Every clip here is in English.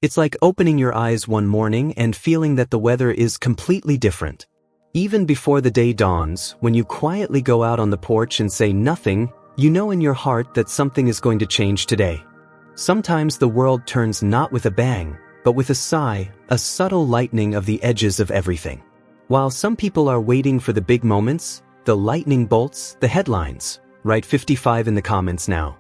It's like opening your eyes one morning and feeling that the weather is completely different. Even before the day dawns, when you quietly go out on the porch and say nothing, you know in your heart that something is going to change today. Sometimes the world turns not with a bang, but with a sigh, a subtle lightening of the edges of everything. While some people are waiting for the big moments, the lightning bolts, the headlines. Write 55 in the comments now.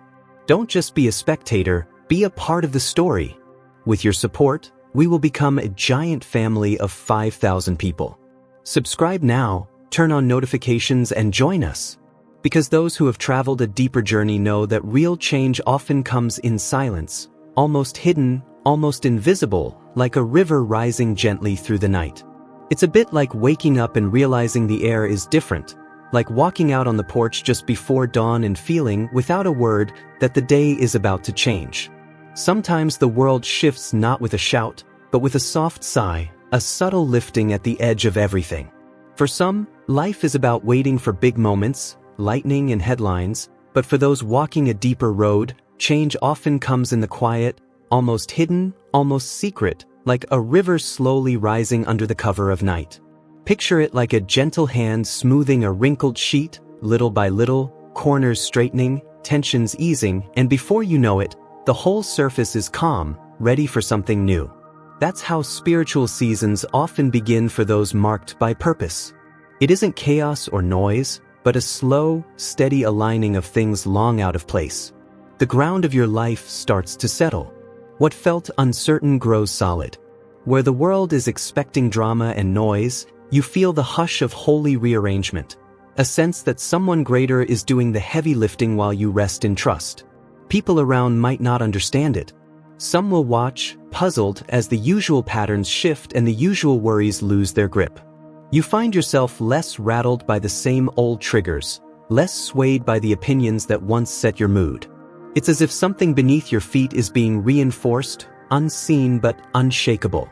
Don't just be a spectator, be a part of the story. With your support, we will become a giant family of 5,000 people. Subscribe now, turn on notifications and join us. Because those who have traveled a deeper journey know that real change often comes in silence, almost hidden, almost invisible, like a river rising gently through the night. It's a bit like waking up and realizing the air is different, like walking out on the porch just before dawn and feeling, without a word, that the day is about to change. Sometimes the world shifts not with a shout, but with a soft sigh, a subtle lifting at the edge of everything. For some, life is about waiting for big moments, lightning and headlines, but for those walking a deeper road, change often comes in the quiet, almost hidden, almost secret, like a river slowly rising under the cover of night. Picture it like a gentle hand smoothing a wrinkled sheet, little by little, corners straightening, tensions easing, and before you know it, the whole surface is calm, ready for something new. That's how spiritual seasons often begin for those marked by purpose. It isn't chaos or noise, but a slow, steady aligning of things long out of place. The ground of your life starts to settle. What felt uncertain grows solid. Where the world is expecting drama and noise, you feel the hush of holy rearrangement, a sense that someone greater is doing the heavy lifting while you rest in trust. People around might not understand it. Some will watch, puzzled, as the usual patterns shift and the usual worries lose their grip. You find yourself less rattled by the same old triggers, less swayed by the opinions that once set your mood. It's as if something beneath your feet is being reinforced, unseen but unshakable.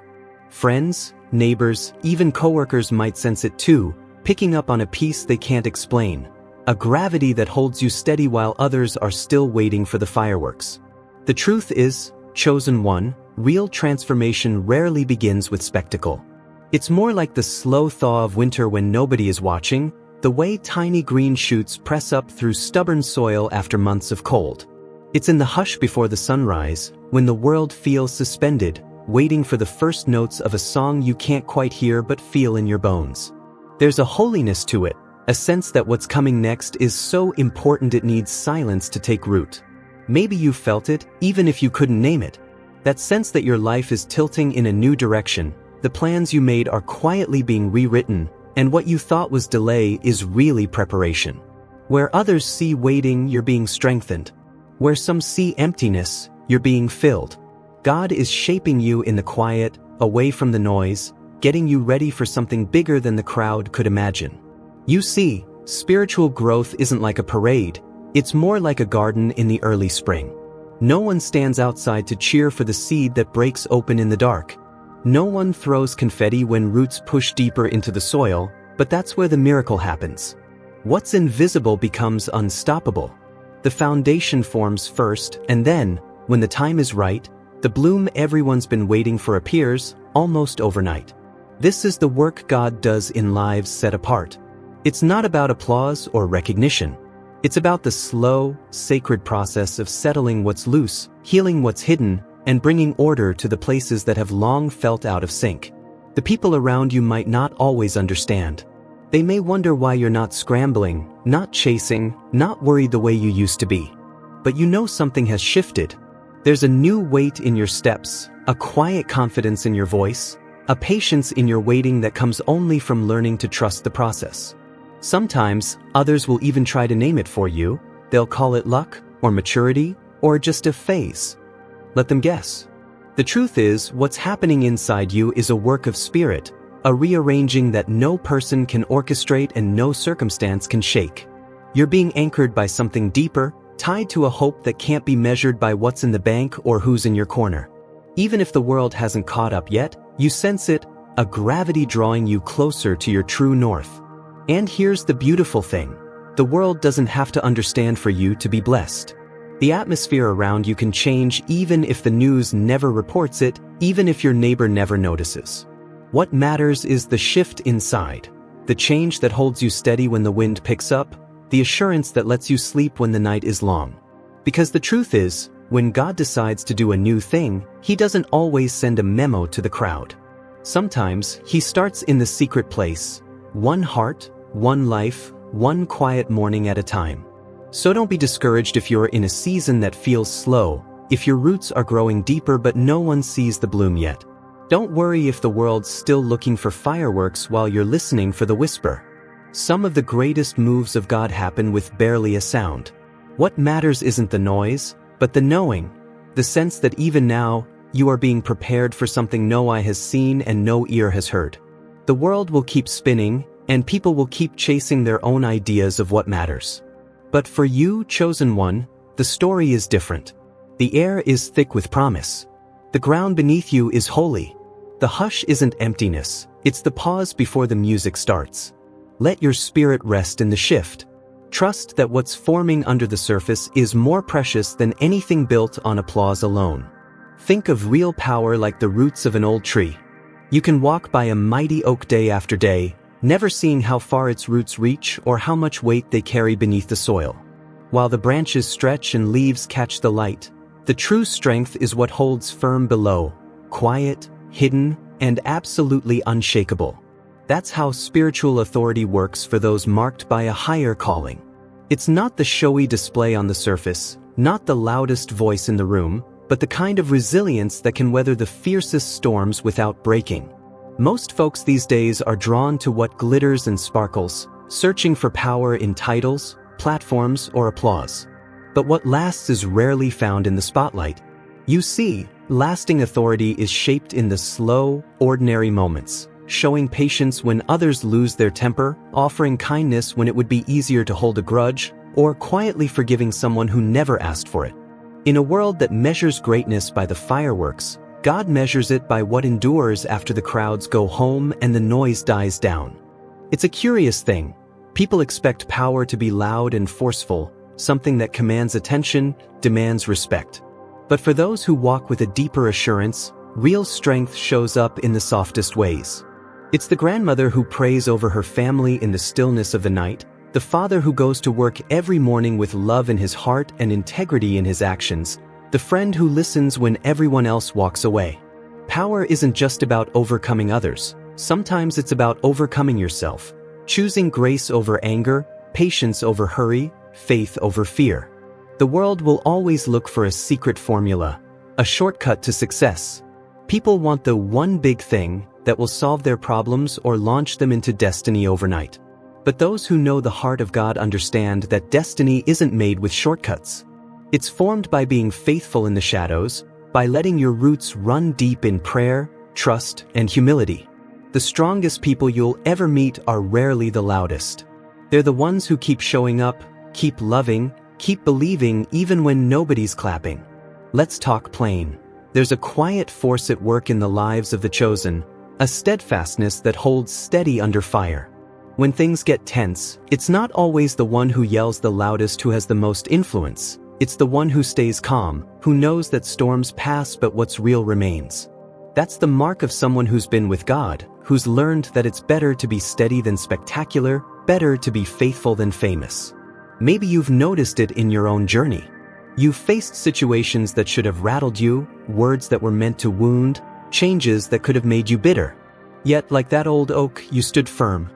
Friends, neighbors, even coworkers might sense it too, picking up on a piece they can't explain, a gravity that holds you steady while others are still waiting for the fireworks. The truth is, chosen one, real transformation rarely begins with spectacle. It's more like the slow thaw of winter when nobody is watching, the way tiny green shoots press up through stubborn soil after months of cold. It's in the hush before the sunrise, when the world feels suspended, waiting for the first notes of a song you can't quite hear but feel in your bones. There's a holiness to it, a sense that what's coming next is so important it needs silence to take root. Maybe you felt it, even if you couldn't name it. That sense that your life is tilting in a new direction, the plans you made are quietly being rewritten, and what you thought was delay is really preparation. Where others see waiting, you're being strengthened. Where some see emptiness, you're being filled. God is shaping you in the quiet, away from the noise, getting you ready for something bigger than the crowd could imagine. You see, spiritual growth isn't like a parade, it's more like a garden in the early spring. No one stands outside to cheer for the seed that breaks open in the dark. No one throws confetti when roots push deeper into the soil, but that's where the miracle happens. What's invisible becomes unstoppable. The foundation forms first, and then, when the time is right, the bloom everyone's been waiting for appears, almost overnight. This is the work God does in lives set apart. It's not about applause or recognition. It's about the slow, sacred process of settling what's loose, healing what's hidden, and bringing order to the places that have long felt out of sync. The people around you might not always understand. They may wonder why you're not scrambling, not chasing, not worried the way you used to be. But you know something has shifted. There's a new weight in your steps, a quiet confidence in your voice, a patience in your waiting that comes only from learning to trust the process. Sometimes, others will even try to name it for you. They'll call it luck, or maturity, or just a phase. Let them guess. The truth is, what's happening inside you is a work of spirit, a rearranging that no person can orchestrate and no circumstance can shake. You're being anchored by something deeper, tied to a hope that can't be measured by what's in the bank or who's in your corner. Even if the world hasn't caught up yet, you sense it, a gravity drawing you closer to your true north. And here's the beautiful thing. The world doesn't have to understand for you to be blessed. The atmosphere around you can change even if the news never reports it, even if your neighbor never notices. What matters is the shift inside, the change that holds you steady when the wind picks up, the assurance that lets you sleep when the night is long. Because the truth is, when God decides to do a new thing, He doesn't always send a memo to the crowd. Sometimes, He starts in the secret place, one heart, one life, one quiet morning at a time. So don't be discouraged if you're in a season that feels slow, if your roots are growing deeper but no one sees the bloom yet. Don't worry if the world's still looking for fireworks while you're listening for the whisper. Some of the greatest moves of God happen with barely a sound. What matters isn't the noise, but the knowing, the sense that even now, you are being prepared for something no eye has seen and no ear has heard. The world will keep spinning, and people will keep chasing their own ideas of what matters. But for you, chosen one, the story is different. The air is thick with promise. The ground beneath you is holy. The hush isn't emptiness, it's the pause before the music starts. Let your spirit rest in the shift. Trust that what's forming under the surface is more precious than anything built on applause alone. Think of real power like the roots of an old tree. You can walk by a mighty oak day after day, never seeing how far its roots reach or how much weight they carry beneath the soil. While the branches stretch and leaves catch the light, the true strength is what holds firm below, quiet, hidden, and absolutely unshakable. That's how spiritual authority works for those marked by a higher calling. It's not the showy display on the surface, not the loudest voice in the room, but the kind of resilience that can weather the fiercest storms without breaking. Most folks these days are drawn to what glitters and sparkles, searching for power in titles, platforms, or applause. But what lasts is rarely found in the spotlight. You see, lasting authority is shaped in the slow, ordinary moments, showing patience when others lose their temper, offering kindness when it would be easier to hold a grudge, or quietly forgiving someone who never asked for it. In a world that measures greatness by the fireworks, God measures it by what endures after the crowds go home and the noise dies down. It's a curious thing. People expect power to be loud and forceful, something that commands attention, demands respect. But for those who walk with a deeper assurance, real strength shows up in the softest ways. It's the grandmother who prays over her family in the stillness of the night, the father who goes to work every morning with love in his heart and integrity in his actions, the friend who listens when everyone else walks away. Power isn't just about overcoming others. Sometimes it's about overcoming yourself, choosing grace over anger, patience over hurry, faith over fear. The world will always look for a secret formula, a shortcut to success. People want the one big thing that will solve their problems or launch them into destiny overnight. But those who know the heart of God understand that destiny isn't made with shortcuts. It's formed by being faithful in the shadows, by letting your roots run deep in prayer, trust, and humility. The strongest people you'll ever meet are rarely the loudest. They're the ones who keep showing up, keep loving, keep believing even when nobody's clapping. Let's talk plain. There's a quiet force at work in the lives of the chosen, a steadfastness that holds steady under fire. When things get tense, it's not always the one who yells the loudest who has the most influence. It's the one who stays calm, who knows that storms pass but what's real remains. That's the mark of someone who's been with God, who's learned that it's better to be steady than spectacular, better to be faithful than famous. Maybe you've noticed it in your own journey. You've faced situations that should have rattled you, words that were meant to wound, changes that could have made you bitter. Yet, like that old oak, you stood firm.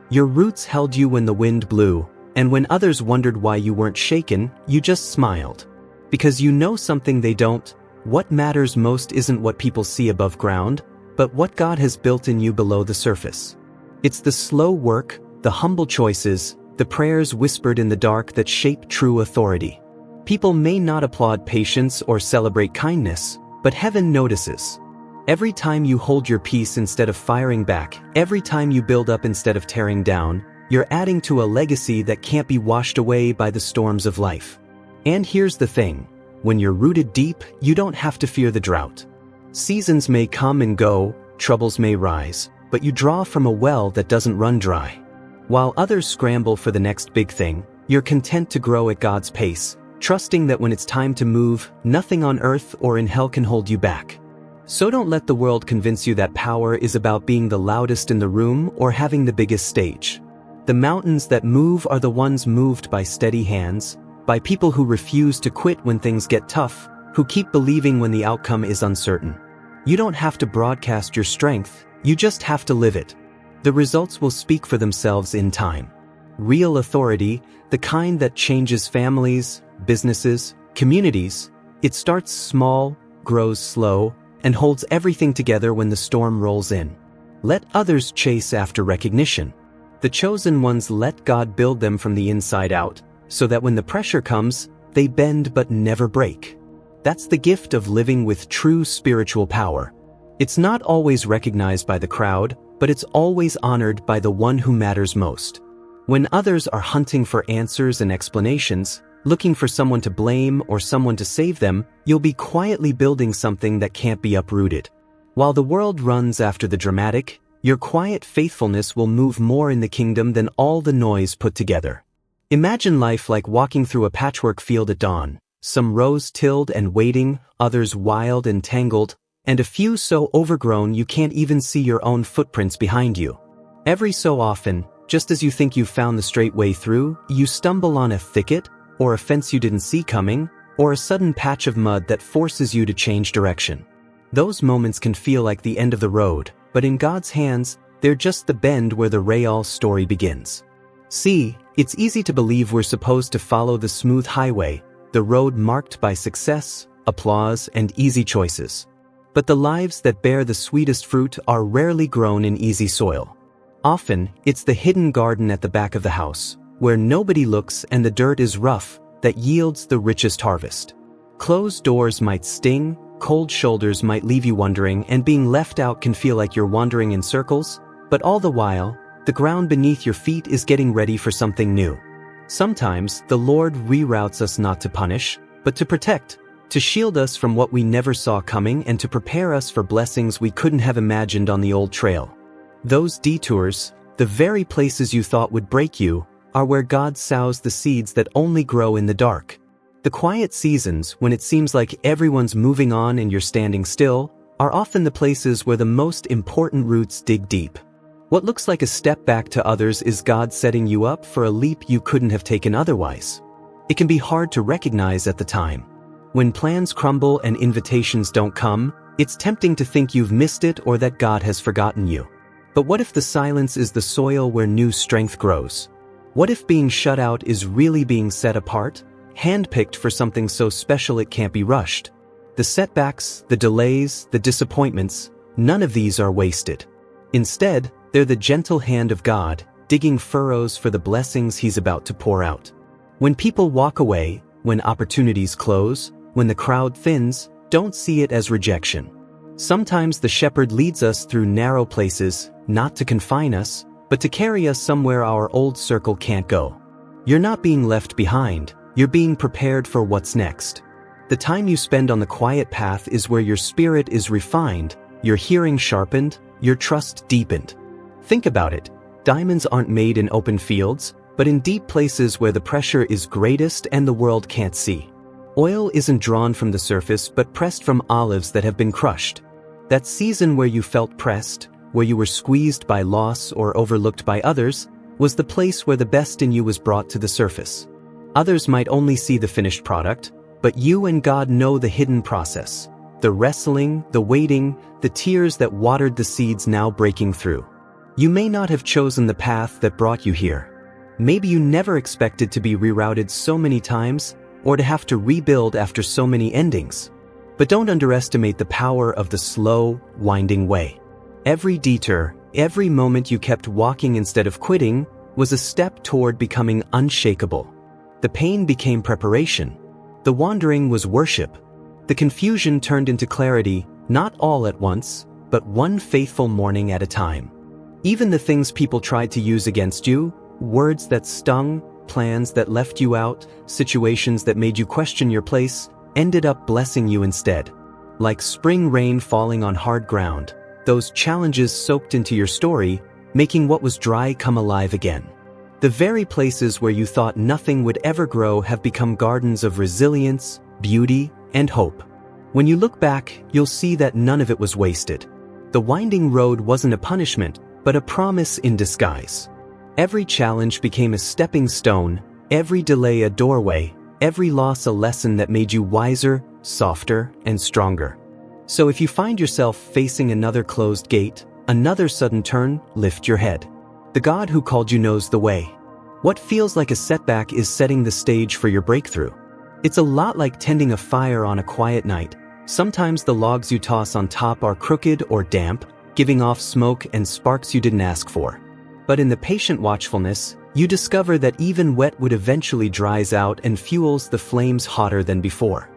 Your roots held you when the wind blew, and when others wondered why you weren't shaken, you just smiled. Because you know something they don't. What matters most isn't what people see above ground, but what God has built in you below the surface. It's the slow work, the humble choices, the prayers whispered in the dark that shape true authority. People may not applaud patience or celebrate kindness, but heaven notices. Every time you hold your peace instead of firing back, every time you build up instead of tearing down, you're adding to a legacy that can't be washed away by the storms of life. And here's the thing. When you're rooted deep, you don't have to fear the drought. Seasons may come and go, troubles may rise, but you draw from a well that doesn't run dry. While others scramble for the next big thing, you're content to grow at God's pace, trusting that when it's time to move, nothing on earth or in hell can hold you back. So don't let the world convince you that power is about being the loudest in the room or having the biggest stage. The mountains that move are the ones moved by steady hands, by people who refuse to quit when things get tough, who keep believing when the outcome is uncertain. You don't have to broadcast your strength, you just have to live it. The results will speak for themselves in time. Real authority, the kind that changes families, businesses, communities, it starts small, grows slow, and holds everything together when the storm rolls in. Let others chase after recognition. The chosen ones let God build them from the inside out, so that when the pressure comes, they bend but never break. That's the gift of living with true spiritual power. It's not always recognized by the crowd, but it's always honored by the one who matters most. When others are hunting for answers and explanations, looking for someone to blame or someone to save them, you'll be quietly building something that can't be uprooted. While the world runs after the dramatic, your quiet faithfulness will move more in the kingdom than all the noise put together. Imagine life like walking through a patchwork field at dawn, some rows tilled and waiting, others wild and tangled, and a few so overgrown you can't even see your own footprints behind you. Every so often, just as you think you've found the straight way through, you stumble on a thicket, or a fence you didn't see coming, or a sudden patch of mud that forces you to change direction. Those moments can feel like the end of the road, but in God's hands, they're just the bend where the Rayal story begins. See, it's easy to believe we're supposed to follow the smooth highway, the road marked by success, applause, and easy choices. But the lives that bear the sweetest fruit are rarely grown in easy soil. Often, it's the hidden garden at the back of the house, where nobody looks and the dirt is rough, that yields the richest harvest. Closed doors might sting, cold shoulders might leave you wondering, and being left out can feel like you're wandering in circles, but all the while, the ground beneath your feet is getting ready for something new. Sometimes, the Lord reroutes us not to punish, but to protect, to shield us from what we never saw coming and to prepare us for blessings we couldn't have imagined on the old trail. Those detours, the very places you thought would break you, are where God sows the seeds that only grow in the dark. The quiet seasons, when it seems like everyone's moving on and you're standing still, are often the places where the most important roots dig deep. What looks like a step back to others is God setting you up for a leap you couldn't have taken otherwise. It can be hard to recognize at the time. When plans crumble and invitations don't come, it's tempting to think you've missed it or that God has forgotten you. But what if the silence is the soil where new strength grows? What if being shut out is really being set apart, handpicked for something so special it can't be rushed? The setbacks, the delays, the disappointments, none of these are wasted. Instead, they're the gentle hand of God, digging furrows for the blessings He's about to pour out. When people walk away, when opportunities close, when the crowd thins, don't see it as rejection. Sometimes the shepherd leads us through narrow places, not to confine us, but to carry us somewhere our old circle can't go. You're not being left behind, you're being prepared for what's next. The time you spend on the quiet path is where your spirit is refined, your hearing sharpened, your trust deepened. Think about it. Diamonds aren't made in open fields, but in deep places where the pressure is greatest and the world can't see. Oil isn't drawn from the surface but pressed from olives that have been crushed. That season where you felt pressed, where you were squeezed by loss or overlooked by others, was the place where the best in you was brought to the surface. Others might only see the finished product, but you and God know the hidden process. The wrestling, the waiting, the tears that watered the seeds now breaking through. You may not have chosen the path that brought you here. Maybe you never expected to be rerouted so many times, or to have to rebuild after so many endings. But don't underestimate the power of the slow, winding way. Every detour, every moment you kept walking instead of quitting, was a step toward becoming unshakable. The pain became preparation. The wandering was worship. The confusion turned into clarity, not all at once, but one faithful morning at a time. Even the things people tried to use against you, words that stung, plans that left you out, situations that made you question your place, ended up blessing you instead. Like spring rain falling on hard ground, those challenges soaked into your story, making what was dry come alive again. The very places where you thought nothing would ever grow have become gardens of resilience, beauty, and hope. When you look back, you'll see that none of it was wasted. The winding road wasn't a punishment, but a promise in disguise. Every challenge became a stepping stone, every delay a doorway, every loss a lesson that made you wiser, softer, and stronger. So if you find yourself facing another closed gate, another sudden turn, lift your head. The God who called you knows the way. What feels like a setback is setting the stage for your breakthrough. It's a lot like tending a fire on a quiet night. Sometimes the logs you toss on top are crooked or damp, giving off smoke and sparks you didn't ask for. But in the patient watchfulness, you discover that even wet wood eventually dries out and fuels the flames hotter than before.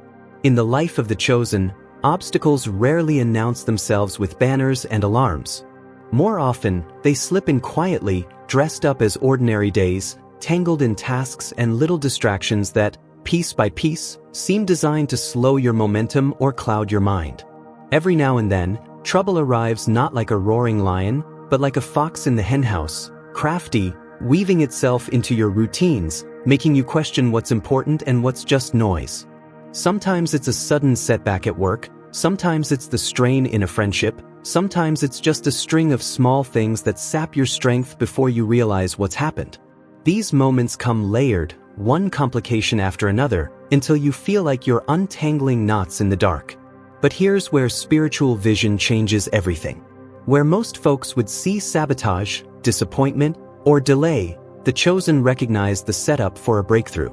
In the life of the chosen, obstacles rarely announce themselves with banners and alarms. More often, they slip in quietly, dressed up as ordinary days, tangled in tasks and little distractions that, piece by piece, seem designed to slow your momentum or cloud your mind. Every now and then, trouble arrives not like a roaring lion, but like a fox in the henhouse, crafty, weaving itself into your routines, making you question what's important and what's just noise. Sometimes it's a sudden setback at work, sometimes it's the strain in a friendship, sometimes it's just a string of small things that sap your strength before you realize what's happened. These moments come layered, one complication after another, until you feel like you're untangling knots in the dark. But here's where spiritual vision changes everything. Where most folks would see sabotage, disappointment, or delay, the chosen recognize the setup for a breakthrough.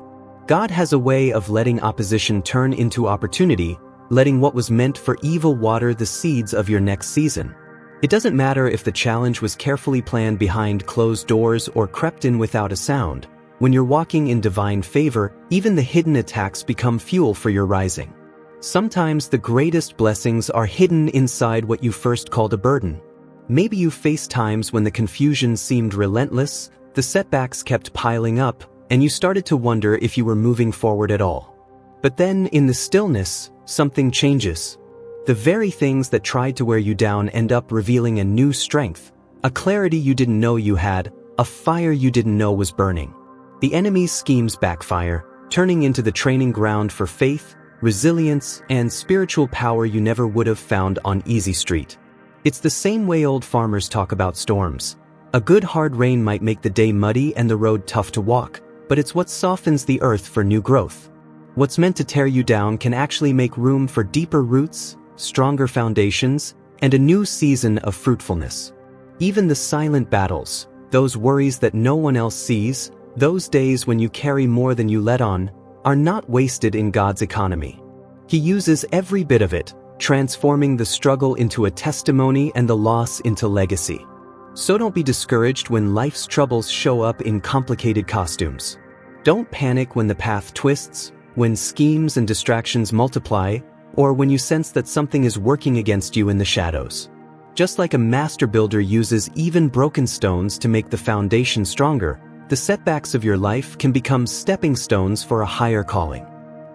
God has a way of letting opposition turn into opportunity, letting what was meant for evil water the seeds of your next season. It doesn't matter if the challenge was carefully planned behind closed doors or crept in without a sound. When you're walking in divine favor, even the hidden attacks become fuel for your rising. Sometimes the greatest blessings are hidden inside what you first called a burden. Maybe you faced times when the confusion seemed relentless, the setbacks kept piling up, and you started to wonder if you were moving forward at all. But then, in the stillness, something changes. The very things that tried to wear you down end up revealing a new strength, a clarity you didn't know you had, a fire you didn't know was burning. The enemy's schemes backfire, turning into the training ground for faith, resilience, and spiritual power you never would have found on easy street. It's the same way old farmers talk about storms. A good hard rain might make the day muddy and the road tough to walk, but it's what softens the earth for new growth. What's meant to tear you down can actually make room for deeper roots, stronger foundations, and a new season of fruitfulness. Even the silent battles, those worries that no one else sees, those days when you carry more than you let on, are not wasted in God's economy. He uses every bit of it, transforming the struggle into a testimony and the loss into legacy. So don't be discouraged when life's troubles show up in complicated costumes. Don't panic when the path twists, when schemes and distractions multiply, or when you sense that something is working against you in the shadows. Just like a master builder uses even broken stones to make the foundation stronger, the setbacks of your life can become stepping stones for a higher calling.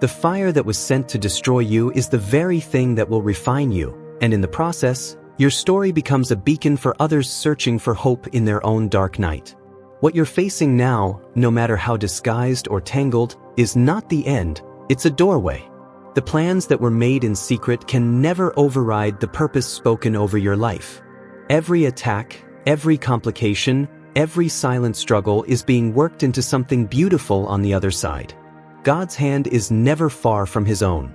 The fire that was sent to destroy you is the very thing that will refine you, and in the process, your story becomes a beacon for others searching for hope in their own dark night. What you're facing now, no matter how disguised or tangled, is not the end, it's a doorway. The plans that were made in secret can never override the purpose spoken over your life. Every attack, every complication, every silent struggle is being worked into something beautiful on the other side. God's hand is never far from His own.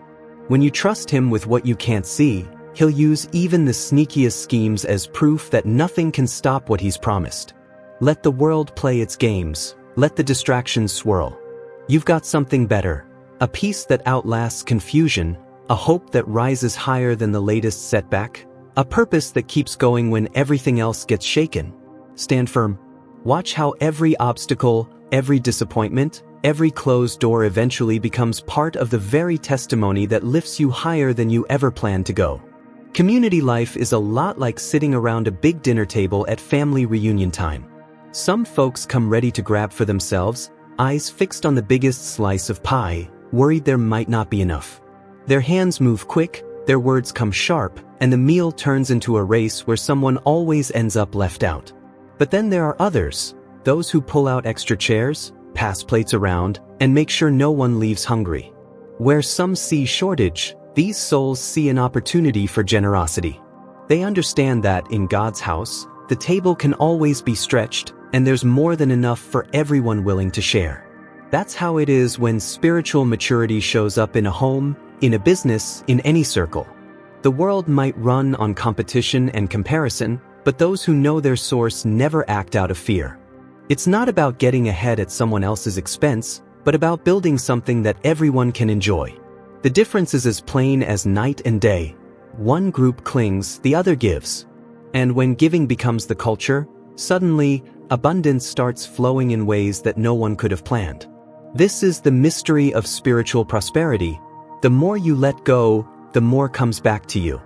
When you trust Him with what you can't see, He'll use even the sneakiest schemes as proof that nothing can stop what He's promised. Let the world play its games, let the distractions swirl. You've got something better, a peace that outlasts confusion, a hope that rises higher than the latest setback, a purpose that keeps going when everything else gets shaken. Stand firm. Watch how every obstacle, every disappointment, every closed door eventually becomes part of the very testimony that lifts you higher than you ever planned to go. Community life is a lot like sitting around a big dinner table at family reunion time. Some folks come ready to grab for themselves, eyes fixed on the biggest slice of pie, worried there might not be enough. Their hands move quick, their words come sharp, and the meal turns into a race where someone always ends up left out. But then there are others, those who pull out extra chairs, pass plates around, and make sure no one leaves hungry. Where some see shortage, These souls see an opportunity for generosity. They understand that, in God's house, the table can always be stretched, and there's more than enough for everyone willing to share. That's how it is when spiritual maturity shows up in a home, in a business, in any circle. The world might run on competition and comparison, but those who know their source never act out of fear. It's not about getting ahead at someone else's expense, but about building something that everyone can enjoy. The difference is as plain as night and day. One group clings, the other gives. And when giving becomes the culture, suddenly, abundance starts flowing in ways that no one could have planned. This is the mystery of spiritual prosperity. The more you let go, the more comes back to you.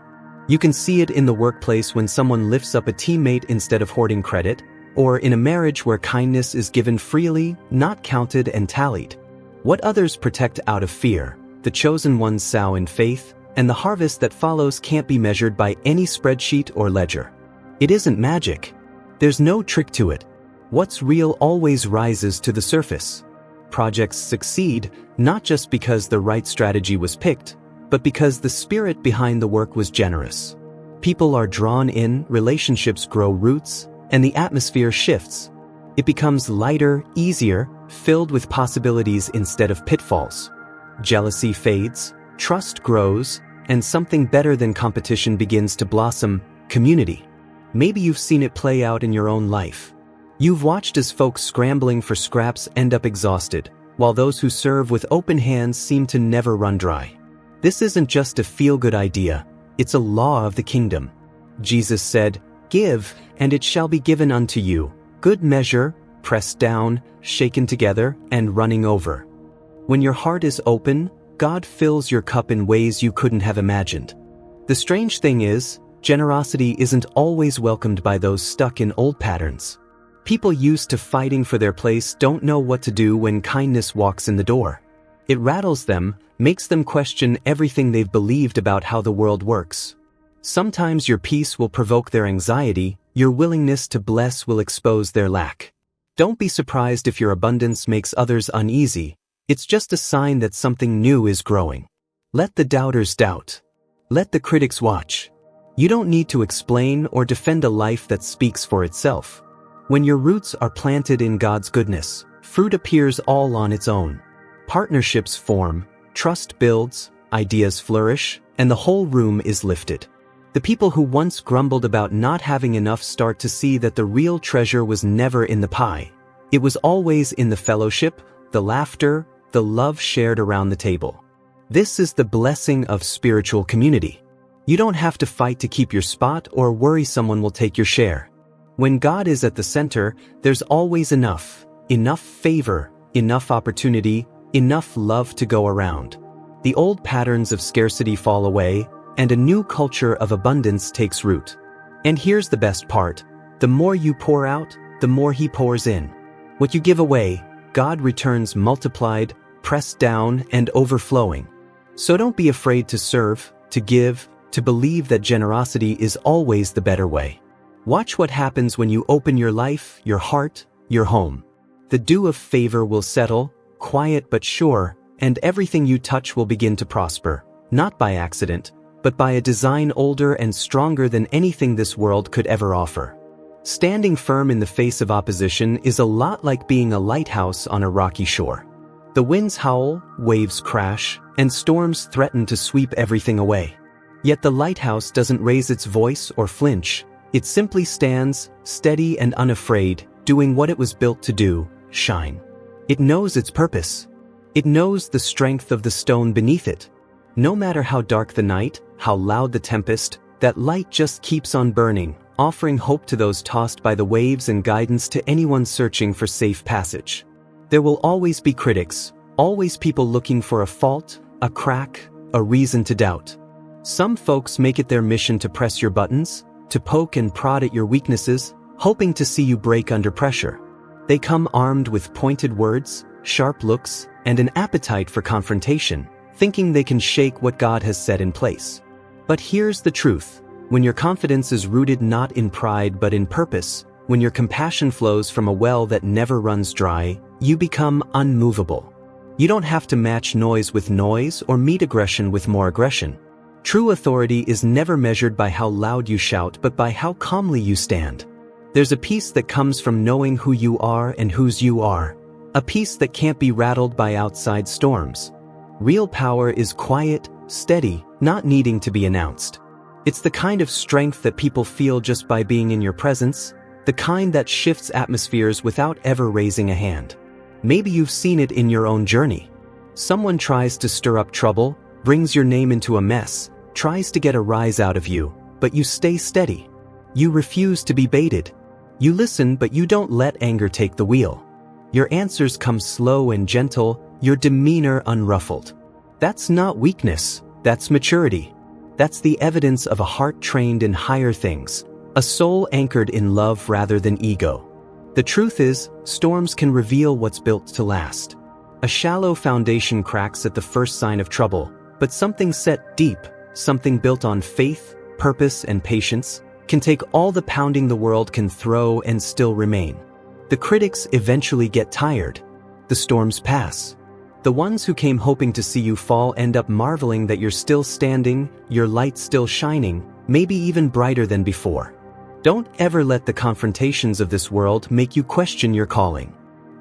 You can see it in the workplace when someone lifts up a teammate instead of hoarding credit, or in a marriage where kindness is given freely, not counted and tallied. What others protect out of fear, the chosen ones sow in faith, and the harvest that follows can't be measured by any spreadsheet or ledger. It isn't magic. There's no trick to it. What's real always rises to the surface. Projects succeed, not just because the right strategy was picked, but because the spirit behind the work was generous. People are drawn in, relationships grow roots, and the atmosphere shifts. It becomes lighter, easier, filled with possibilities instead of pitfalls. Jealousy fades, trust grows, and something better than competition begins to blossom: community. Maybe you've seen it play out in your own life. You've watched as folks scrambling for scraps end up exhausted, while those who serve with open hands seem to never run dry. This isn't just a feel-good idea, it's a law of the kingdom. Jesus said, "Give, and it shall be given unto you, good measure, pressed down, shaken together, and running over." When your heart is open, God fills your cup in ways you couldn't have imagined. The strange thing is, generosity isn't always welcomed by those stuck in old patterns. People used to fighting for their place don't know what to do when kindness walks in the door. It rattles them, makes them question everything they've believed about how the world works. Sometimes your peace will provoke their anxiety, your willingness to bless will expose their lack. Don't be surprised if your abundance makes others uneasy. It's just a sign that something new is growing. Let the doubters doubt. Let the critics watch. You don't need to explain or defend a life that speaks for itself. When your roots are planted in God's goodness, fruit appears all on its own. Partnerships form, trust builds, ideas flourish, and the whole room is lifted. The people who once grumbled about not having enough start to see that the real treasure was never in the pie. It was always in the fellowship, the laughter, the love shared around the table. This is the blessing of spiritual community. You don't have to fight to keep your spot or worry someone will take your share. When God is at the center, there's always enough favor, enough opportunity, enough love to go around. The old patterns of scarcity fall away, and a new culture of abundance takes root. And here's the best part: the more you pour out, the more He pours in. What you give away, God returns multiplied, pressed down, and overflowing. So don't be afraid to serve, to give, to believe that generosity is always the better way. Watch what happens when you open your life, your heart, your home. The dew of favor will settle, quiet but sure, and everything you touch will begin to prosper, not by accident, but by a design older and stronger than anything this world could ever offer. Standing firm in the face of opposition is a lot like being a lighthouse on a rocky shore. The winds howl, waves crash, and storms threaten to sweep everything away. Yet the lighthouse doesn't raise its voice or flinch. It simply stands, steady and unafraid, doing what it was built to do: shine. It knows its purpose. It knows the strength of the stone beneath it. No matter how dark the night, how loud the tempest, that light just keeps on burning, offering hope to those tossed by the waves and guidance to anyone searching for safe passage. There will always be critics, always people looking for a fault, a crack, a reason to doubt. Some folks make it their mission to press your buttons, to poke and prod at your weaknesses, hoping to see you break under pressure. They come armed with pointed words, sharp looks, and an appetite for confrontation, thinking they can shake what God has set in place. But here's the truth: when your confidence is rooted not in pride but in purpose, when your compassion flows from a well that never runs dry, you become unmovable. You don't have to match noise with noise or meet aggression with more aggression. True authority is never measured by how loud you shout, but by how calmly you stand. There's a peace that comes from knowing who you are and whose you are. A peace that can't be rattled by outside storms. Real power is quiet, steady, not needing to be announced. It's the kind of strength that people feel just by being in your presence, the kind that shifts atmospheres without ever raising a hand. Maybe you've seen it in your own journey. Someone tries to stir up trouble, brings your name into a mess, tries to get a rise out of you, but you stay steady. You refuse to be baited. You listen, but you don't let anger take the wheel. Your answers come slow and gentle, your demeanor unruffled. That's not weakness, that's maturity. That's the evidence of a heart trained in higher things, a soul anchored in love rather than ego. The truth is, storms can reveal what's built to last. A shallow foundation cracks at the first sign of trouble, but something set deep, something built on faith, purpose, and patience, can take all the pounding the world can throw and still remain. The critics eventually get tired. The storms pass. The ones who came hoping to see you fall end up marveling that you're still standing, your light still shining, maybe even brighter than before. Don't ever let the confrontations of this world make you question your calling.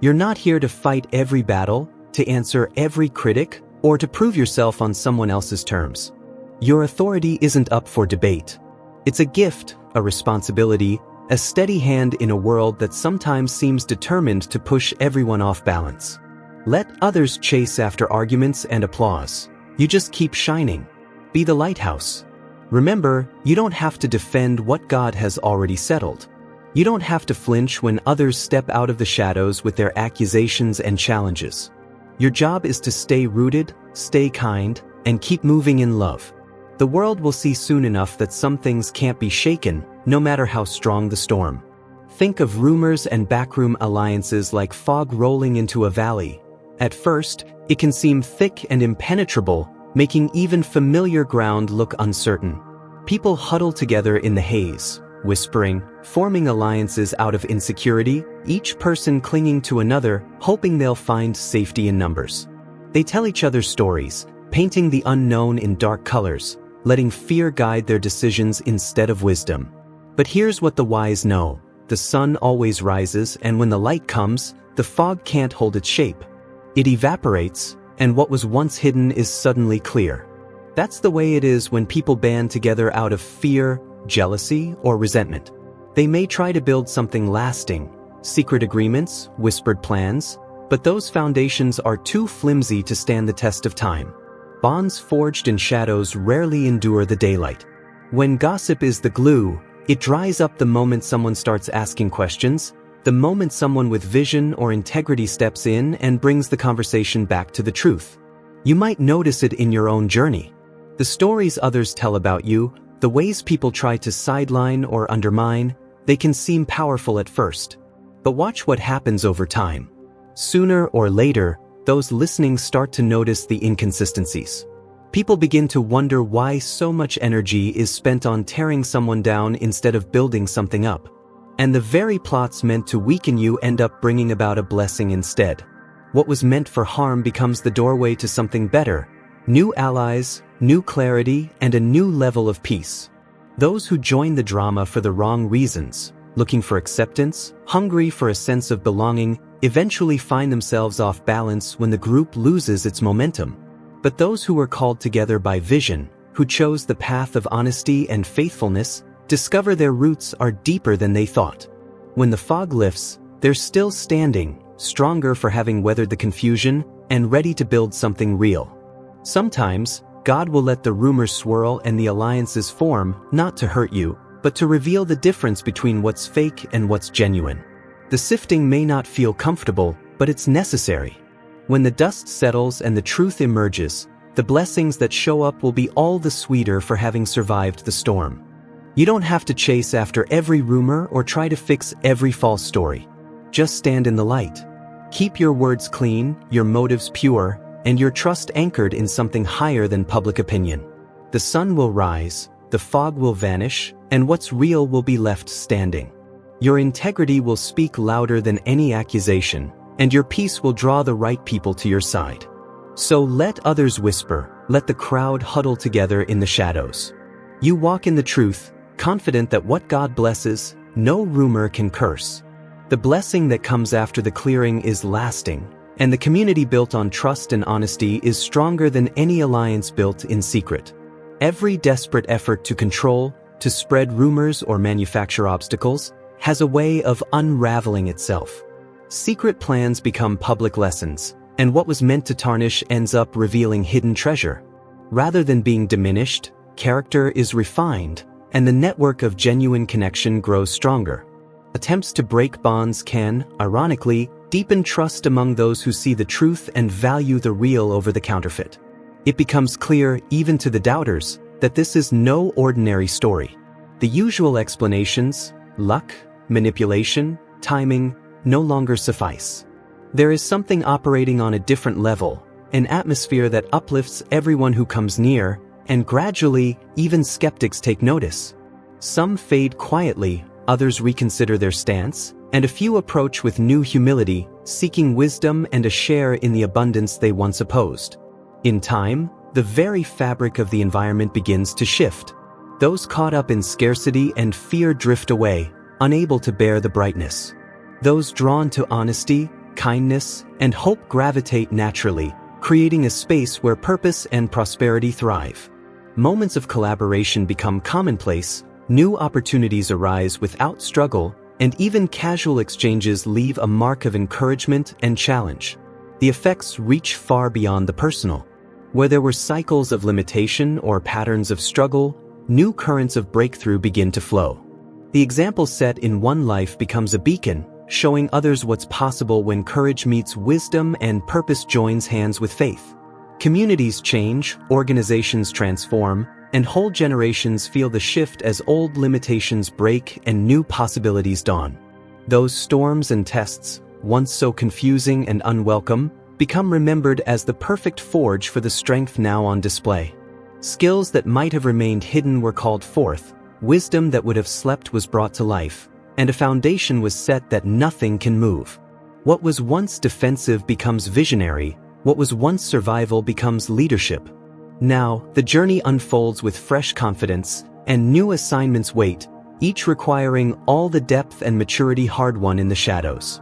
You're not here to fight every battle, to answer every critic, or to prove yourself on someone else's terms. Your authority isn't up for debate. It's a gift, a responsibility, a steady hand in a world that sometimes seems determined to push everyone off balance. Let others chase after arguments and applause. You just keep shining. Be the lighthouse. Remember, you don't have to defend what God has already settled. You don't have to flinch when others step out of the shadows with their accusations and challenges. Your job is to stay rooted, stay kind, and keep moving in love. The world will see soon enough that some things can't be shaken, no matter how strong the storm. Think of rumors and backroom alliances like fog rolling into a valley. At first, it can seem thick and impenetrable, making even familiar ground look uncertain. People huddle together in the haze, whispering, forming alliances out of insecurity, each person clinging to another, hoping they'll find safety in numbers. They tell each other stories, painting the unknown in dark colors, letting fear guide their decisions instead of wisdom. But here's what the wise know. The sun always rises, and when the light comes, the fog can't hold its shape. It evaporates, and what was once hidden is suddenly clear. That's the way it is when people band together out of fear, jealousy, or resentment. They may try to build something lasting, secret agreements, whispered plans, but those foundations are too flimsy to stand the test of time. Bonds forged in shadows rarely endure the daylight. When gossip is the glue, it dries up the moment someone starts asking questions, the moment someone with vision or integrity steps in and brings the conversation back to the truth. You might notice it in your own journey. The stories others tell about you, the ways people try to sideline or undermine, they can seem powerful at first. But watch what happens over time. Sooner or later, those listening start to notice the inconsistencies. People begin to wonder why so much energy is spent on tearing someone down instead of building something up. And the very plots meant to weaken you end up bringing about a blessing instead. What was meant for harm becomes the doorway to something better. New allies, new clarity, and a new level of peace. Those who join the drama for the wrong reasons, looking for acceptance, hungry for a sense of belonging, eventually find themselves off balance when the group loses its momentum. But those who were called together by vision, who chose the path of honesty and faithfulness, discover their roots are deeper than they thought. When the fog lifts, they're still standing, stronger for having weathered the confusion, and ready to build something real. Sometimes, God will let the rumors swirl and the alliances form, not to hurt you, but to reveal the difference between what's fake and what's genuine. The sifting may not feel comfortable, but it's necessary. When the dust settles and the truth emerges, the blessings that show up will be all the sweeter for having survived the storm. You don't have to chase after every rumor or try to fix every false story. Just stand in the light. Keep your words clean, your motives pure, and your trust anchored in something higher than public opinion. The sun will rise, the fog will vanish, and what's real will be left standing. Your integrity will speak louder than any accusation, and your peace will draw the right people to your side. So let others whisper, let the crowd huddle together in the shadows. You walk in the truth, confident that what God blesses, no rumor can curse. The blessing that comes after the clearing is lasting, and the community built on trust and honesty is stronger than any alliance built in secret. Every desperate effort to control, to spread rumors or manufacture obstacles, has a way of unraveling itself. Secret plans become public lessons, and what was meant to tarnish ends up revealing hidden treasure. Rather than being diminished, character is refined, and the network of genuine connection grows stronger. Attempts to break bonds can, ironically, deepen trust among those who see the truth and value the real over the counterfeit. It becomes clear, even to the doubters, that this is no ordinary story. The usual explanations, luck, manipulation, timing, no longer suffice. There is something operating on a different level, an atmosphere that uplifts everyone who comes near, and gradually, even skeptics take notice. Some fade quietly, others reconsider their stance, and a few approach with new humility, seeking wisdom and a share in the abundance they once opposed. In time, the very fabric of the environment begins to shift. Those caught up in scarcity and fear drift away, unable to bear the brightness. Those drawn to honesty, kindness, and hope gravitate naturally, creating a space where purpose and prosperity thrive. Moments of collaboration become commonplace, new opportunities arise without struggle, and even casual exchanges leave a mark of encouragement and challenge. The effects reach far beyond the personal. Where there were cycles of limitation or patterns of struggle, new currents of breakthrough begin to flow. The example set in one life becomes a beacon, showing others what's possible when courage meets wisdom and purpose joins hands with faith. Communities change, organizations transform, and whole generations feel the shift as old limitations break and new possibilities dawn. Those storms and tests, once so confusing and unwelcome, become remembered as the perfect forge for the strength now on display. Skills that might have remained hidden were called forth, wisdom that would have slept was brought to life, and a foundation was set that nothing can move. What was once defensive becomes visionary, what was once survival becomes leadership. Now, the journey unfolds with fresh confidence, and new assignments wait, each requiring all the depth and maturity hard won in the shadows.